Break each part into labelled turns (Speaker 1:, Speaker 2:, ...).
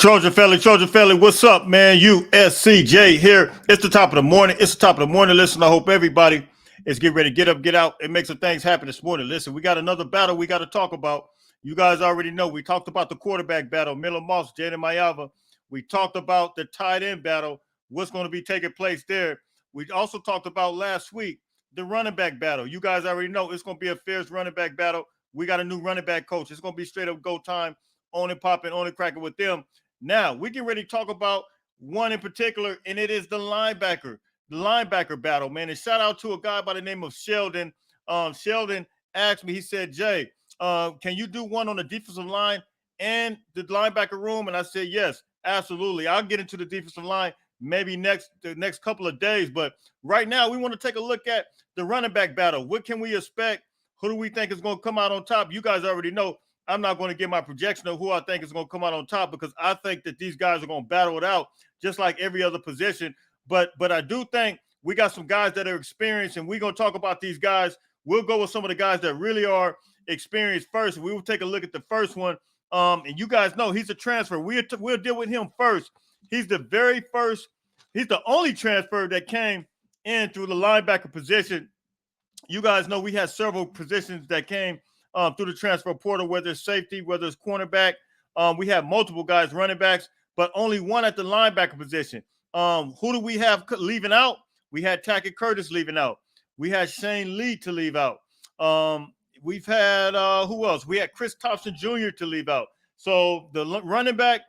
Speaker 1: Trojan family, what's up, man? USCJ here. It's the top of the morning. Listen, I hope everybody is getting ready to get up, get out, and make some things happen this morning. Listen, we got another battle we got to talk about. You guys already know. We talked about the quarterback battle, Miller Moss, Jaden Mayava. We talked about the tight end battle, what's going to be taking place there. We also talked about last week the running back battle. You guys already know it's going to be a fierce running back battle. We got a new running back coach. It's going to be straight up go time, on and popping, on and cracking with them. Now, we get ready to talk about one in particular, and it is the linebacker battle, man. And shout out to a guy by the name of Sheldon. Sheldon asked me, he said, Jay, can you do one on the defensive line and the linebacker room? And I said, yes, absolutely. I'll get into the defensive line maybe the next couple of days. But right now, we want to take a look at the running back battle. What can we expect? Who do we think is going to come out on top? You guys already know. I'm not going to give my projection of who I think is going to come out on top because I think that these guys are going to battle it out just like every other position. But I do think we got some guys that are experienced, and we're going to talk about these guys. We'll go with some of the guys that really are experienced first. We will take a look at the first one. And you guys know he's a transfer. We'll deal with him first. He's the only transfer that came in through the linebacker position. You guys know we had several positions that came through the transfer portal, whether it's safety, whether it's cornerback. We have multiple guys, running backs, but only one at the linebacker position. Who do we have leaving out? We had Tackett Curtis leaving out. We had Shane Lee to leave out. We've had, who else? We had Chris Thompson Jr. to leave out. So the linebacker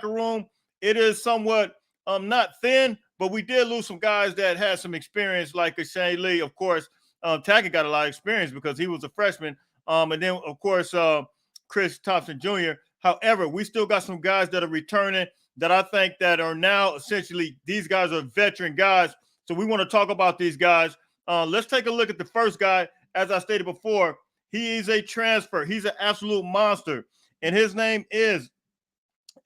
Speaker 1: room, it is somewhat not thin, but we did lose some guys that had some experience, like a Shane Lee, of course. Tackett got a lot of experience because he was a freshman. And then, of course, Chris Thompson Jr. However, we still got some guys that are returning that I think that are now essentially these guys are veteran guys. So we want to talk about these guys. Let's take a look at the first guy. As I stated before, he is a transfer. He's an absolute monster. And his name is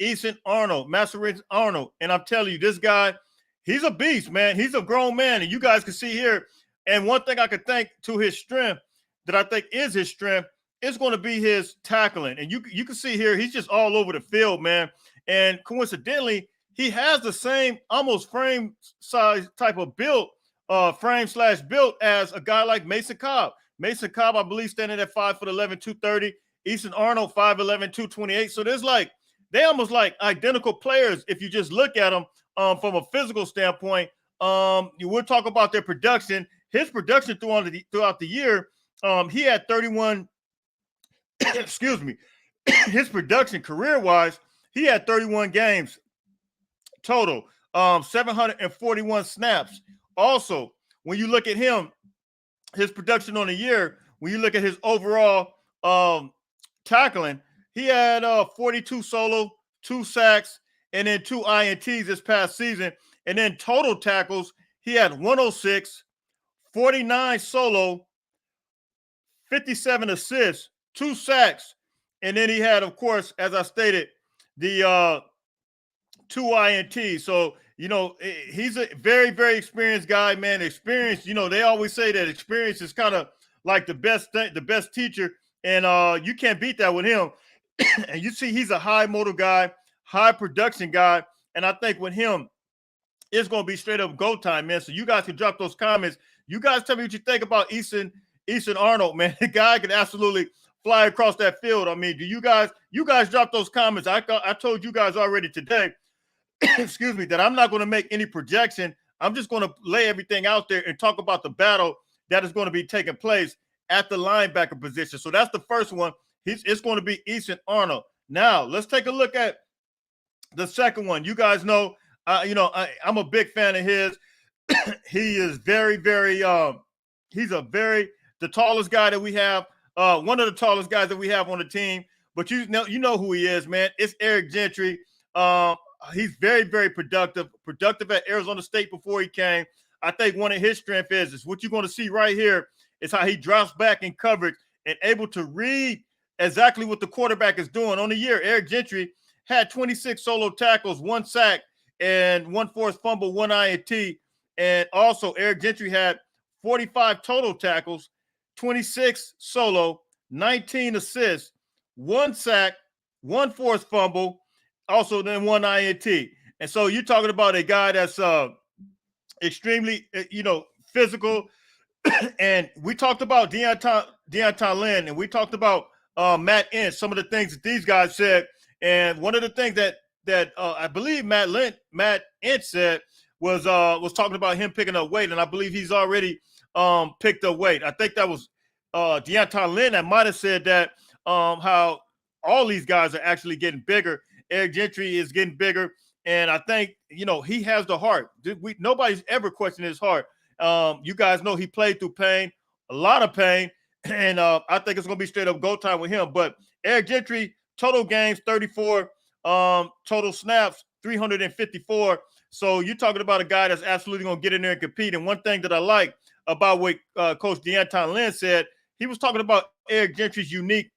Speaker 1: Ean Arnold, Master Arnold. And I'm telling you, this guy, he's a beast, man. He's a grown man. And you guys can see here, and one thing I could think to his strength that I think is his strength is going to be his tackling. And you can see here, he's just all over the field, man. And coincidentally, he has the same almost frame size type of build, frame/build as a guy like Mason Cobb. Mason Cobb, I believe, standing at 5'11", 230. Ean Arnold, 5'11", 228. So they almost like identical players if you just look at them from a physical standpoint. We'll talk about their production. His production throughout the year, he had 31, excuse me, his production career-wise, he had 31 games total, 741 snaps. Also, when you look at him, his production on the year, when you look at his overall tackling, he had 42 solo, 2 sacks, and then 2 INTs this past season. And then total tackles, he had 106, 49 solo, 57 assists, 2 sacks, and then he had, of course, as I stated, the 2 INTs. So, he's a very, very experienced guy, man. Experience, they always say that experience is kind of like the best teacher, and you can't beat that with him. And you see he's a high motor guy, high production guy, and I think with him, it's going to be straight up go time, man. So you guys can drop those comments. You guys tell me what you think about Ean Arnold, man. The guy can absolutely fly across that field. I mean, do you guys drop those comments? I told you guys already today, excuse me, that I'm not going to make any projection. I'm just going to lay everything out there and talk about the battle that is going to be taking place at the linebacker position. So that's the first one. It's going to be Ean Arnold. Now, let's take a look at the second one. You guys know, I'm a big fan of his. He is very, very, he's the tallest guy that we have, one of the tallest guys that we have on the team. But you know who he is, man. It's Eric Gentry. He's very, very productive at Arizona State before he came. I think one of his strengths is what you're going to see right here is how he drops back in coverage and able to read exactly what the quarterback is doing. On the year, Eric Gentry had 26 solo tackles, 1 sack, and 1 forced fumble, 1 INT. And also, Eric Gentry had 45 total tackles, 26 solo, 19 assists, 1 sack, 1 forced fumble, also then 1 INT. And so you're talking about a guy that's extremely, physical. And we talked about Deontay Lynn, and we talked about Matt Ince, some of the things that these guys said. And one of the things that I believe Matt Ince said was talking about him picking up weight, and I believe he's already picked up weight. I think that was Deontay Lynn that might have said that how all these guys are actually getting bigger. Eric Gentry is getting bigger, and I think he has the heart. Nobody's ever questioned his heart. You guys know he played through pain, a lot of pain, and I think it's going to be straight up go time with him. But Eric Gentry, total games 34, total snaps 354. So you're talking about a guy that's absolutely going to get in there and compete. And one thing that I like about what Coach Deontay Lynn said, he was talking about Eric Gentry's unique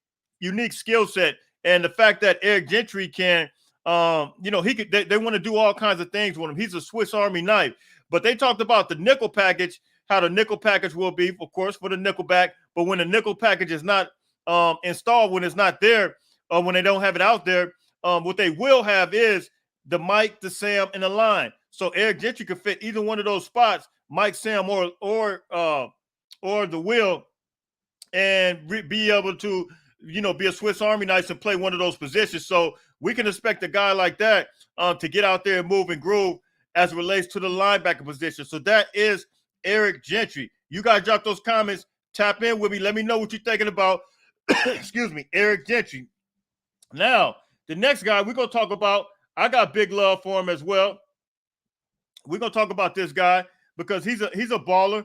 Speaker 1: skill set and the fact that Eric Gentry can, he could. They want to do all kinds of things with him. He's a Swiss Army knife. But they talked about the nickel package, how the nickel package will be, of course, for the nickel back. But when the nickel package is not installed, when it's not there, or when they don't have it out there, what they will have is the Mike, the Sam, and the line. So Eric Gentry could fit either one of those spots, Mike, Sam, or the Will, and be able to, be a Swiss Army knife and play one of those positions. So we can expect a guy like that to get out there and move and groove as it relates to the linebacker position. So that is Eric Gentry. You guys drop those comments, tap in with me. Let me know what you're thinking about, excuse me, Eric Gentry. Now, the next guy we're going to talk about, I got big love for him as well. We're going to talk about this guy because he's a baller.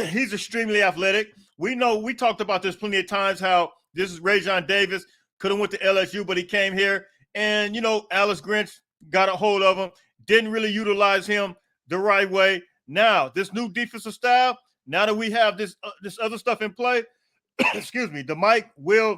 Speaker 1: He's extremely athletic. We know we talked about this plenty of times, how this is Rannell Davis, could have went to LSU, but he came here. And, Alice Grinch got a hold of him. Didn't really utilize him the right way. Now, this new defensive style, now that we have this other stuff in play, excuse me, the Mike, Will,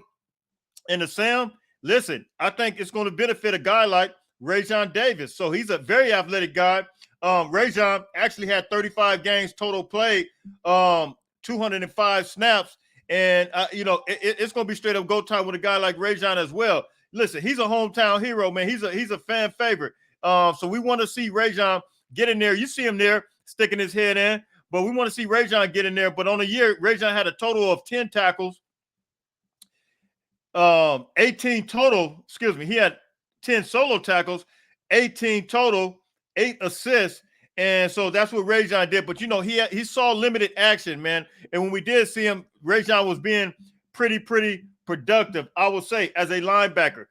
Speaker 1: and the Sam, listen, I think it's going to benefit a guy like Rannell Davis. So he's a very athletic guy. Rannell actually had 35 games total played, 205 snaps. And, it's going to be straight up go time with a guy like Rannell as well. Listen, he's a hometown hero, man. He's a fan favorite. So we want to see Rannell get in there. You see him there sticking his head in, but we want to see Rannell get in there. But on the year, Rannell had a total of 10 tackles, 18 total. Excuse me. He had 10 solo tackles, 18 total, 8 assists. And so that's what Rannell did. But, he saw limited action, man. And when we did see him, Rannell was being pretty productive, I would say, as a linebacker.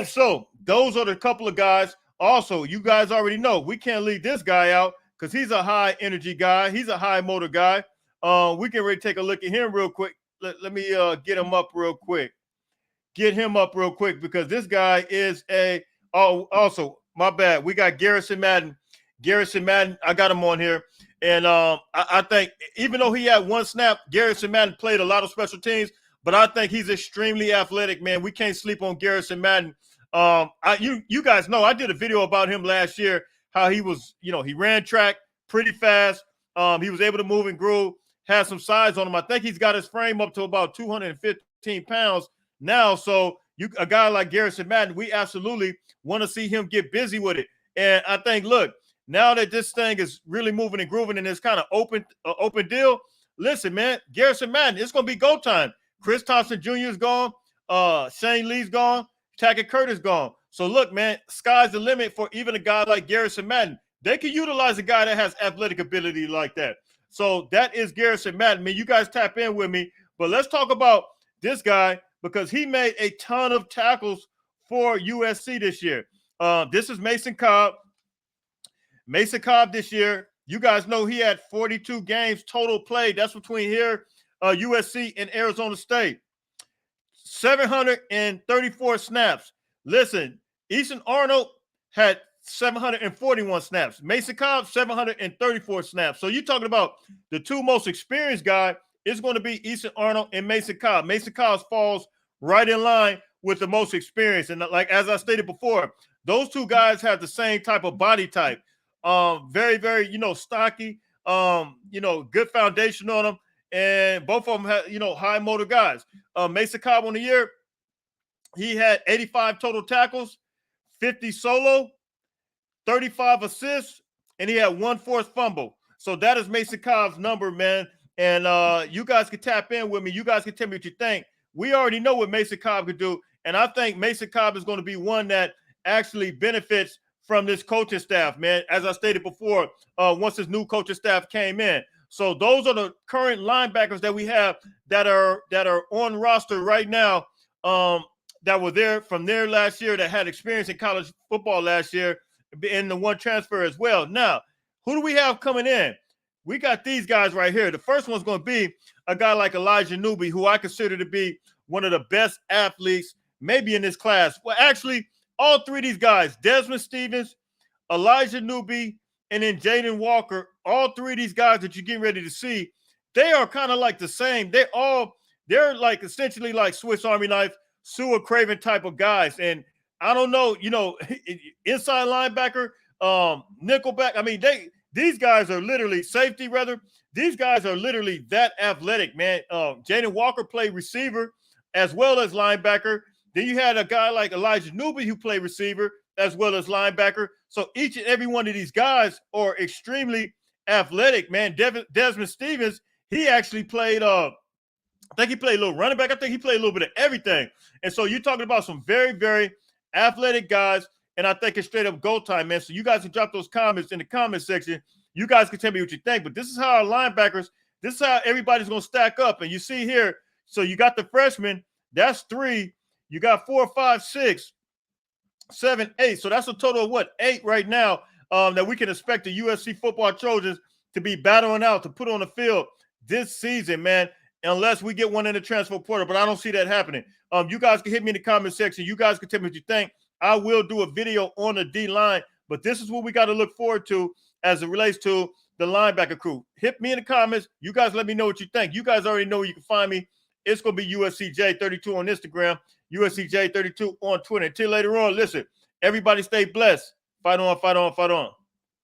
Speaker 1: So those are the couple of guys. Also, you guys already know we can't leave this guy out because he's a high energy guy. He's a high motor guy. We can really take a look at him real quick. Let me get him up real quick. Because this guy is also, my bad. We got Garrison Madden. I got him on here. And I think even though he had one snap, Garrison Madden played a lot of special teams, but I think he's extremely athletic, man. We can't sleep on Garrison Madden. You guys know I did a video about him last year, how he was, he ran track pretty fast. He was able to move and groove, had some size on him. I think he's got his frame up to about 215 pounds now. So a guy like Garrison Madden, we absolutely want to see him get busy with it. And I think, look, now that this thing is really moving and grooving and it's kind of open deal, listen, man, Garrison Madden, it's going to be go time. Chris Thompson Jr. is gone. Shane Lee's gone. Tackett Curtis gone. So look, man, sky's the limit for even a guy like Garrison Madden. They can utilize a guy that has athletic ability like that. So that is Garrison Madden. I mean, you guys tap in with me, but let's talk about this guy because he made a ton of tackles for USC this year. This is Mason Cobb. Mason Cobb this year, you guys know he had 42 games total played. That's between here, USC and Arizona State. 734 snaps. Listen, Ean Arnold had 741 snaps. Mason Cobb, 734 snaps. So you're talking about the two most experienced guy is going to be Ean Arnold and Mason Cobb. Mason Cobb falls right in line with the most experienced. And like as I stated before, those two guys have the same type of body type. Very, very, stocky, good foundation on them. And both of them have, high motor guys. Mason Cobb on the year, he had 85 total tackles, 50 solo, 35 assists, and he had 1 forced fumble. So that is Mason Cobb's number, man. And you guys can tap in with me. You guys can tell me what you think. We already know what Mason Cobb could do. And I think Mason Cobb is going to be one that actually benefits from this coaching staff, man. As I stated before, once this new coaching staff came in. So those are the current linebackers that we have that are on roster right now, that were there from there last year, that had experience in college football last year, in the one transfer as well. Now, who do we have coming in? We got these guys right here. The first one's going to be a guy like Elijah Newby, who I consider to be one of the best athletes maybe in this class. Well, actually, all three of these guys, Desmond Stevens, Elijah Newby, and then Jaden Walker, all three of these guys that you're getting ready to see, they are kind of like the same. They're like essentially like Swiss Army knife, Sua Craven type of guys. And I don't know, inside linebacker, nickelback. I mean, these guys are literally safety, rather. These guys are literally that athletic, man. Jaden Walker played receiver as well as linebacker. Then you had a guy like Elijah Newby who played receiver as well as linebacker. So each and every one of these guys are extremely athletic, man. Desmond Stevens, he actually played, I think he played a little running back. I think he played a little bit of everything. And so you're talking about some very, very athletic guys, and I think it's straight up go time, man. So you guys can drop those comments in the comment section. You guys can tell me what you think. But this is how our linebackers, this is how everybody's going to stack up. And you see here, so you got the freshmen, that's 3. You got 4, 5, 6, 7, 8. So that's a total of what? 8 right now, that we can expect the USC football Trojans to be battling out to put on the field this season, man, unless we get one in the transfer portal. But I don't see that happening. You guys can hit me in the comment section. You guys can tell me what you think. I will do a video on the D-line, but this is what we got to look forward to as it relates to the linebacker crew. Hit me in the comments. You guys let me know what you think. You guys already know where you can find me. It's going to be USCJ32 on Instagram, USCJ32 on Twitter. Until later on, listen, everybody stay blessed. Fight on, fight on, fight on.